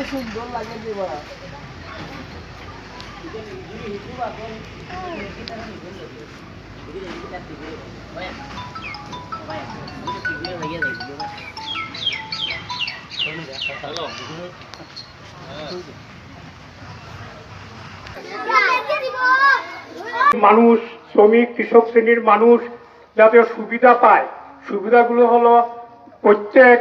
সুন্দর লাগে মানুষ শ্রমিক কৃষক শ্রেণীর মানুষ যাতে সুবিধা পায়, সুবিধাগুলো হলো প্রত্যেক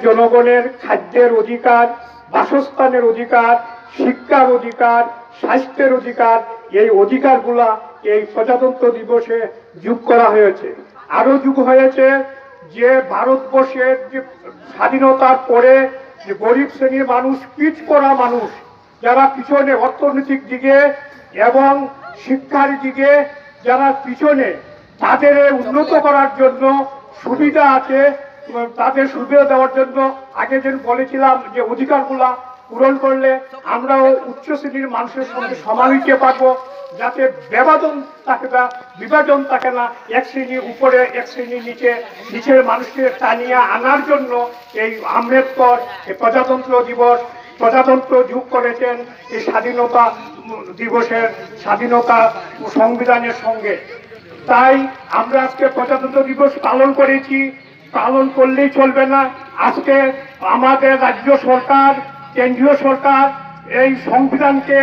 জনগণের খাদ্যের অধিকার, বাসস্থানের অধিকার, শিক্ষার অধিকার, স্বাস্থ্যের অধিকার। এই অধিকারগুলা এই প্রজাতন্ত্র দিবসে যোগ করা হয়েছে। আরো যোগ হয়েছে যে ভারতবর্ষের যে স্বাধীনতার পরে যে গরিব শ্রেণীর মানুষ, পিছপড়া মানুষ যারা পিছনে অর্থনৈতিক দিকে এবং শিক্ষার দিকে যারা পিছনে, তাদের উন্নত করার জন্য সুবিধা আছে, তাদের সুবিধা দেওয়ার জন্য আগে যেন বলেছিলাম যে অধিকারগুলা পূরণ করলে আমরাও উচ্চ শ্রেণীর মানুষের সঙ্গে সমান হইতে পারবো, যাতে বিভাজন থাকে না, এক শ্রেণীর উপরে এক শ্রেণীর নিচের মানুষকে টানিয়ে আনার জন্য এই আম্বেদকর এই প্রজাতন্ত্র যোগ করেছেন এই স্বাধীনতা দিবসের স্বাধীনতা সংবিধানের সঙ্গে। তাই আমরা আজকে প্রজাতন্ত্র দিবস পালন করেছি। পালন করলেই চলবে না। আজকে আমাদের রাজ্য সরকার, কেন্দ্রীয় সরকার এই সংবিধানকে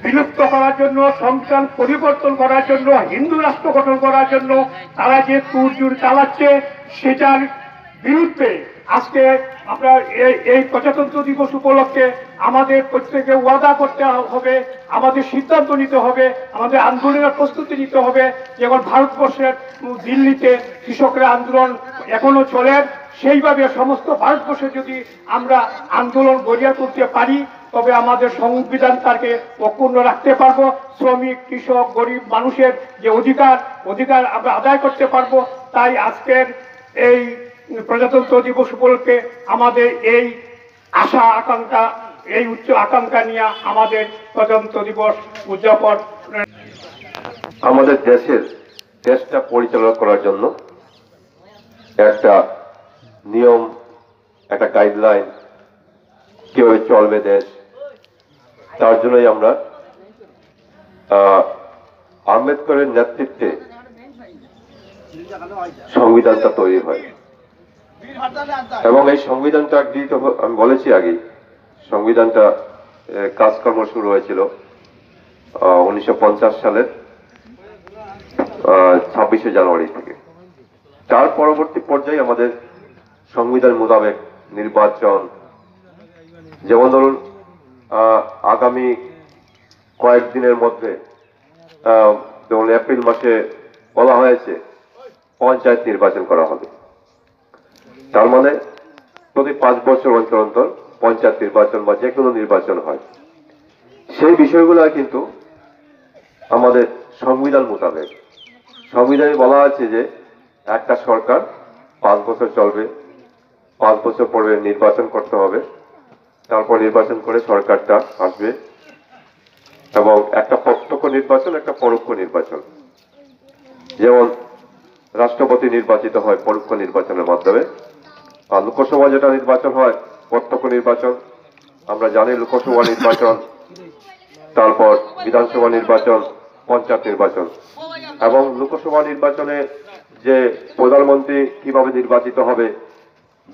বিলুপ্ত করার জন্য, সংবিধান পরিবর্তন করার জন্য, হিন্দু রাষ্ট্র গঠন করার জন্য তারা যে তোড়জোড় চালাচ্ছে, সেটার বিরুদ্ধে আজকে আমরা এই প্রজাতন্ত্র দিবস উপলক্ষে আমাদের প্রত্যেকে ওয়াদা করতে হবে, আমাদের সিদ্ধান্ত নিতে হবে, আমাদের আন্দোলনের প্রস্তুতি নিতে হবে। যেমন ভারতবর্ষের দিল্লিতে কৃষকরা আন্দোলন এখনো চলে, সেইভাবে সমস্ত ভারতবর্ষে যদি আমরা আন্দোলন গড়িয়ে তুলতে পারি, তবে আমাদের সংবিধান তাকে অক্ষুণ্ণ রাখতে পারবো। শ্রমিক, কৃষক, গরিব মানুষের যে অধিকার আমরা আদায় করতে পারবো। তাই আজকের এই প্রজাতন্ত্র দিবস উপলক্ষে আমাদের এই আশা আকাঙ্ক্ষা, এই উচ্চ আকাঙ্ক্ষা নিয়ে আমাদের প্রজাতন্ত্র দিবস উদযাপন। আমাদের দেশটা পরিচালনা করার জন্য একটা নিয়ম, একটা গাইডলাইন, কিভাবে চলবে দেশ, তার জন্যই আমরা আম্বেদকরের নেতৃত্বে সংবিধানটা তৈরি হয়। এবং এই সংবিধানটা গৃহীত, আমি বলেছি আগেই, সংবিধানটা কাজকর্ম শুরু হয়েছিল 1950 সালের 26শে জানুয়ারি থেকে। তার পরবর্তী পর্যায়ে আমাদের সংবিধান মোতাবেক নির্বাচন, যেমন ধরুন আগামী কয়েকদিনের মধ্যে, যেমন এপ্রিল মাসে বলা হয়েছে পঞ্চায়েত নির্বাচন করা হবে। তার মানে প্রতি 5 বছর অন্তর অন্তর পঞ্চায়েত নির্বাচন বা যে কোনো নির্বাচন হয়। সেই বিষয়গুলো কিন্তু আমাদের সংবিধান মোতাবেক, সংবিধানে বলা আছে যে একটা সরকার 5 বছর চলবে, 5 বছর পরে নির্বাচন করতে হবে, তারপর নির্বাচন করে সরকারটা আসবে, এবং একটা প্রত্যক্ষ নির্বাচন, একটা পরোক্ষ নির্বাচন। যেমন রাষ্ট্রপতি নির্বাচিত হয় পরোক্ষ নির্বাচনের মাধ্যমে, আর লোকসভা যেটা নির্বাচন হয় প্রত্যক্ষ নির্বাচন। আমরা জানি লোকসভা নির্বাচন, তারপর বিধানসভা নির্বাচন, পঞ্চায়েত নির্বাচন। এবং লোকসভা নির্বাচনে যে প্রধানমন্ত্রী কিভাবে নির্বাচিত হবে,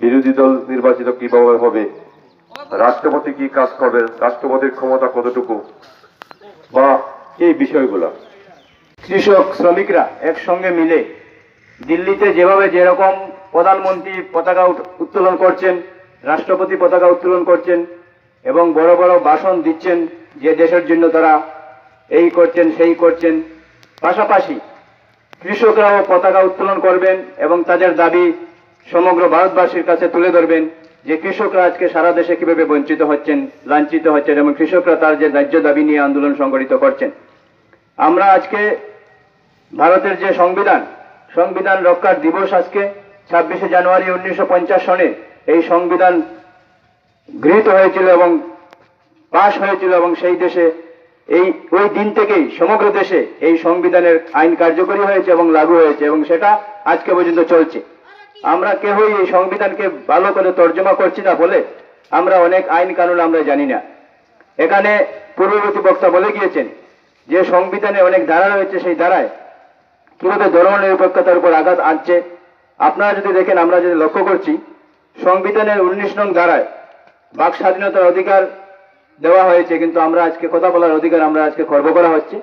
বিরোধী দল নির্বাচিত কিভাবে হবে, রাষ্ট্রপতি কি কাজ করবেন, রাষ্ট্রপতির ক্ষমতা কতটুকু, বা এই বিষয়গুলো কৃষক শ্রমিকরা একসঙ্গে মিলে দিল্লিতে যেভাবে যেরকম প্রধানমন্ত্রী পতাকা উত্তোলন করছেন, রাষ্ট্রপতি পতাকা উত্তোলন করছেন এবং বড় বড় ভাষণ দিচ্ছেন যে দেশের জন্য তারা এই করছেন সেই করছেন, পাশাপাশি কৃষকরাও পতাকা উত্তোলন করবেন এবং তাদের দাবি সমগ্র ভারতবাসীর কাছে তুলে ধরবেন যে কৃষকরা আজকে সারা দেশে কিভাবে বঞ্চিত হচ্ছেন, লাঞ্ছিত হচ্ছেন এবং কৃষকরা তার যে ন্যায্য দাবি নিয়ে আন্দোলন সংগঠিত করছেন। আমরা আজকে ভারতের যে সংবিধান রক্ষার দিবস, আজকে 26শে জানুয়ারি 1950 সনে এই সংবিধান গৃহীত হয়েছিল এবং পাশ হয়েছিল, এবং সেই দেশে ওই দিন থেকেই সমগ্র দেশে এই সংবিধানের আইন কার্যকরী হয়েছে এবং লাগু হয়েছে এবং সেটা আজকে পর্যন্ত চলছে। আমরা কেউই এই সংবিধানকে ভালো করে তর্জমা করছি না বলে আমরা অনেক আইন কানুন আমরা জানি না। এখানে পূর্ববর্তী বক্তা বলে গিয়েছেন যে সংবিধানে অনেক ধারা রয়েছে, সেই ধারায় কিভাবে ধর্মনিরপেক্ষতার উপর আঘাত আনছে। আপনারা যদি দেখেন, আমরা যদি লক্ষ্য করছি, সংবিধানের 19 নং ধারায় বাক স্বাধীনতার অধিকার দেওয়া হয়েছে, কিন্তু আমরা আজকে কথা বলার অধিকার আমরা আজকে খর্ব করা হচ্ছে।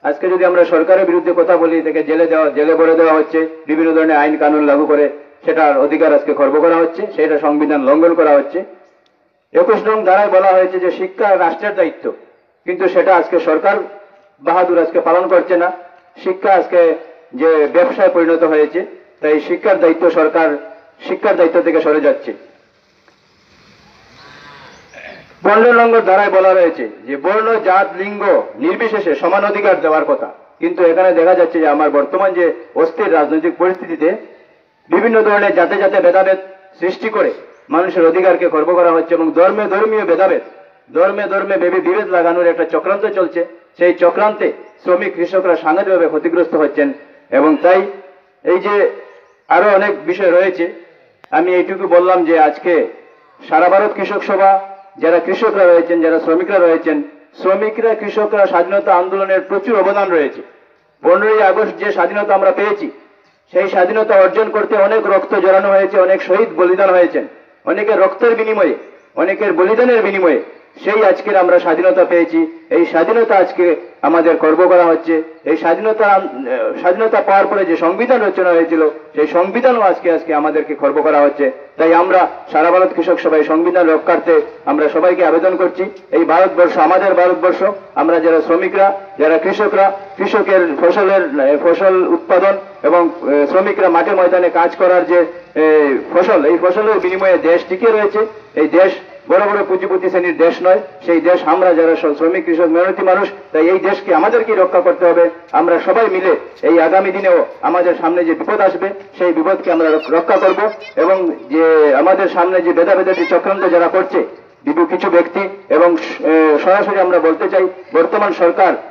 আজকে যদি আমরা সরকারের বিরুদ্ধে কথা বলি, তাকে জেলে ভরে দেওয়া হচ্ছে, বিভিন্ন ধরনের আইন কানুন লাগু করে সেটার অধিকার আজকে খর্ব করা হচ্ছে, সেটা সংবিধান লঙ্ঘন করা হচ্ছে। 21 নং ধারায় বলা হয়েছে যে শিক্ষা রাষ্ট্রের দায়িত্ব, কিন্তু সেটা আজকে সরকার বাহাদুর আজকে পালন করছে না। শিক্ষা আজকে যে ব্যবসায় পরিণত হয়েছে, তাই শিক্ষার দায়িত্ব সরকার শিক্ষার দায়িত্ব থেকে সরে যাচ্ছে। 15 নম্বর ধারায় বলা রয়েছে যে বর্ণ, জাত, লিঙ্গ নির্বিশেষে সমান অধিকার দেওয়ার কথা, কিন্তু এখানে দেখা যাচ্ছে যে আমার বর্তমান যে অস্থির রাজনৈতিক পরিস্থিতিতে বিভিন্ন ধরনের জাতে জাতে ভেদাভেদ সৃষ্টি করে মানুষের অধিকারকে খর্ব করা হচ্ছে এবং ধর্মীয় ভেদাভেদ, ধর্মে বিভেদ লাগানোর একটা চক্রান্ত চলছে। সেই চক্রান্তে শ্রমিক কৃষকরা সাংঘাতিকভাবে ক্ষতিগ্রস্ত হচ্ছেন। এবং তাই এই যে আরো অনেক বিষয় রয়েছে, আমি এইটুকু বললাম যে আজকে সারা ভারত কৃষক সভা, যারা কৃষকরা রয়েছেন, যারা শ্রমিকরা রয়েছেন, শ্রমিকরা কৃষকরা স্বাধীনতা আন্দোলনের প্রচুর অবদান রয়েছে। 15ই আগস্ট যে স্বাধীনতা আমরা পেয়েছি, সেই স্বাধীনতা অর্জন করতে অনেক রক্ত জড়ানো হয়েছে, অনেক শহীদ বলিদান হয়েছেন, অনেকের রক্তের বিনিময়ে, অনেকের বলিদানের বিনিময়ে সেই আজকের আমরা স্বাধীনতা পেয়েছি। এই স্বাধীনতা আজকে আমাদের গর্ব করা হচ্ছে। এই স্বাধীনতা পাওয়ার পরে যে সংবিধান রচনা হয়েছিল, সেই সংবিধানও আজকে আমাদেরকে গর্ব করা হচ্ছে। তাই আমরা সারা ভারত কৃষক সভায় সংবিধান রক্ষার্থে আমরা সবাইকে আবেদন করছি। এই ভারতবর্ষ আমাদের ভারতবর্ষ, আমরা যারা শ্রমিকরা, যারা কৃষকরা, কৃষকের ফসল উৎপাদন এবং শ্রমিকরা মাঠে ময়দানে কাজ করার যে ফসল, এই ফসলের বিনিময়ে দেশ টিকে রয়েছে। এই দেশ বড় বড় পুঁজিপতি শ্রেণীর দেশ নয়, সেই দেশ আমরা যারা শ্রমিক কৃষক মেহনতি মানুষ, তাই এই দেশকে আমাদেরকে রক্ষা করতে হবে। আমরা সবাই মিলে এই আগামী দিনেও আমাদের সামনে যে বিপদ আসবে, সেই বিপদকে আমরা রক্ষা করব। এবং যে আমাদের সামনে যে ভেদাভেদের যে চক্রান্ত যারা করছে কিছু ব্যক্তি, এবং সরাসরি আমরা বলতে চাই বর্তমান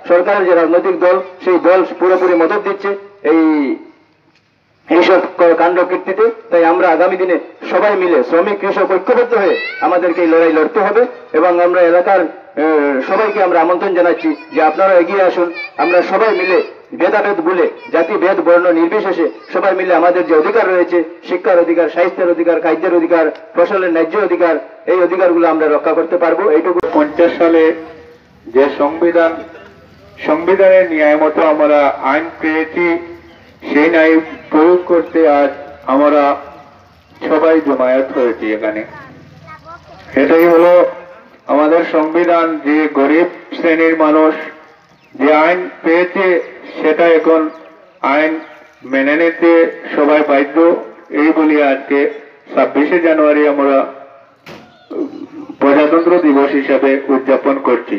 সরকারের যে রাজনৈতিক দল, সেই দল পুরোপুরি মদত দিচ্ছে এইসব কাণ্ড কীর্তিতে। তাই আমরা আগামী দিনে সবাই মিলে শ্রমিক কৃষক ঐক্যবদ্ধ হয়ে আমাদেরকে এই লড়াই লড়তে হবে। এবং আমরা এলাকার সবাইকে আমরা আমন্ত্রণ জানাচ্ছি যে আপনারা এগিয়ে আসুন। আমরা সবাই মিলে ভেদাভেদ ভুলে, জাতি ভেদ বর্ণ নির্বিশেষে সবাই মিলে আমাদের যে অধিকার রয়েছে, শিক্ষার অধিকার, স্বাস্থ্যের অধিকার, খাদ্যের অধিকার, ফসলের ন্যায্য অধিকার, এই অধিকারগুলো আমরা রক্ষা করতে পারবো। এইটুকু 50 সালে যে সংবিধানের ন্যায় মতো আমরা আইন পেয়েছি, সেই ন্যায় প্রয়োগ করতে আজ আমরা সবাই জমায়েত হয়েছি এখানে। এটাই হলো আমাদের সংবিধান। যে গরিব শ্রেণীর মানুষ যে আইন পেয়েছে, সেটা এখন আইন মেনে নিতে সবাই বাধ্য। এই বলি আজকে 26শে জানুয়ারি আমরা প্রজাতন্ত্র দিবস হিসাবে উদযাপন করছি।